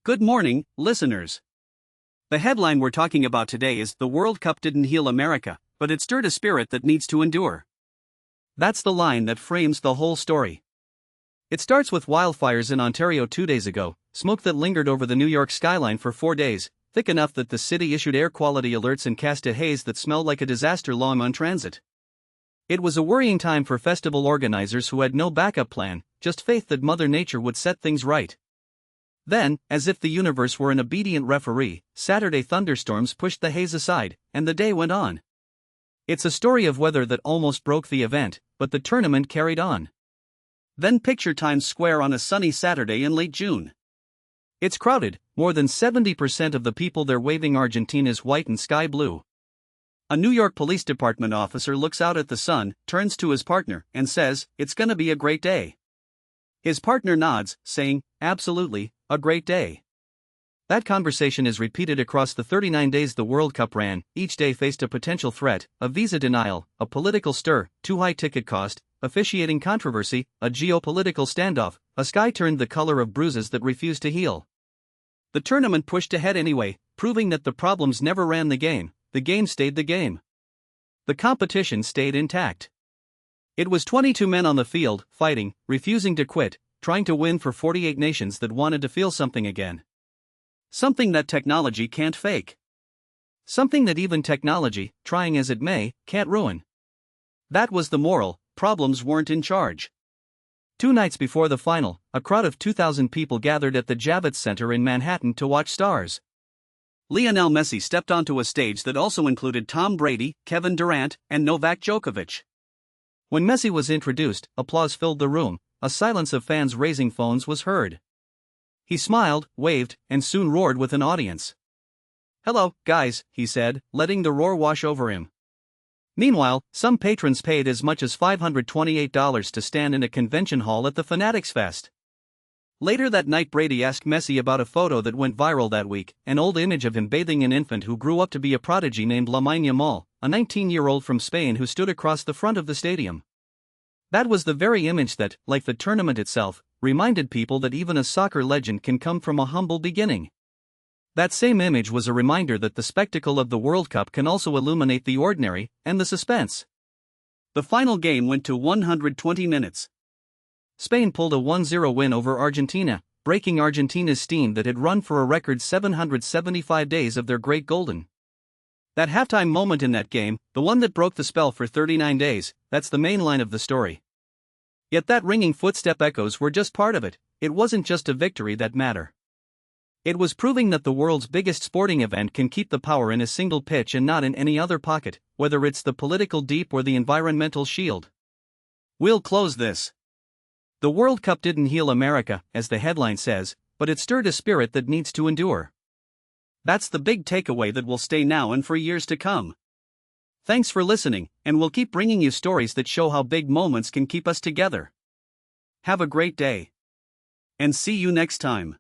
Good morning, listeners. The headline we're talking about today is "The World Cup Didn't Heal America, but it stirred a spirit that needs to endure." That's the line that frames the whole story. It starts with wildfires in Ontario 2 days ago, smoke that lingered over the New York skyline for 4 days, thick enough that the city issued air quality alerts and cast a haze that smelled like a disaster long on transit. It was a worrying time for festival organizers who had no backup plan, just faith that Mother Nature would set things right. Then, as if the universe were an obedient referee, Saturday thunderstorms pushed the haze aside, and the day went on. It's a story of weather that almost broke the event, but the tournament carried on. Then picture Times Square on a sunny Saturday in late June. It's crowded, more than 70% of the people there waving Argentina's white and sky blue. A New York Police Department officer looks out at the sun, turns to his partner, and says, "It's gonna be a great day." His partner nods, saying, "Absolutely, a great day." That conversation is repeated across the 39 days the World Cup ran. Each day faced a potential threat, a visa denial, a political stir, too high ticket cost, officiating controversy, a geopolitical standoff, a sky turned the color of bruises that refused to heal. The tournament pushed ahead anyway, proving that the problems never ran the game stayed the game. The competition stayed intact. It was 22 men on the field, fighting, refusing to quit, trying to win for 48 nations that wanted to feel something again. Something that technology can't fake. Something that even technology, trying as it may, can't ruin. That was the moral: problems weren't in charge. 2 nights before the final, a crowd of 2,000 people gathered at the Javits Center in Manhattan to watch stars. Lionel Messi stepped onto a stage that also included Tom Brady, Kevin Durant, and Novak Djokovic. When Messi was introduced, applause filled the room. A silence of fans raising phones was heard. He smiled, waved, and soon roared with an audience. "Hello, guys," he said, letting the roar wash over him. Meanwhile, some patrons paid as much as $528 to stand in a convention hall at the Fanatics Fest. Later that night, Brady asked Messi about a photo that went viral that week, an old image of him bathing an infant who grew up to be a prodigy named Lamine Yamal, a 19-year-old from Spain who stood across the front of the stadium. That was the very image that, like the tournament itself, reminded people that even a soccer legend can come from a humble beginning. That same image was a reminder that the spectacle of the World Cup can also illuminate the ordinary, and the suspense. The final game went to 120 minutes. Spain pulled a 1-0 win over Argentina, breaking Argentina's streak that had run for a record 775 days of their great golden. That halftime moment in that game, the one that broke the spell for 39 days, that's the main line of the story. Yet that ringing footstep echoes were just part of it. It wasn't just a victory that mattered. It was proving that the world's biggest sporting event can keep the power in a single pitch and not in any other pocket, whether it's the political deep or the environmental shield. We'll close this. The World Cup didn't heal America, as the headline says, but it stirred a spirit that needs to endure. That's the big takeaway that will stay now and for years to come. Thanks for listening, and we'll keep bringing you stories that show how big moments can keep us together. Have a great day. And see you next time.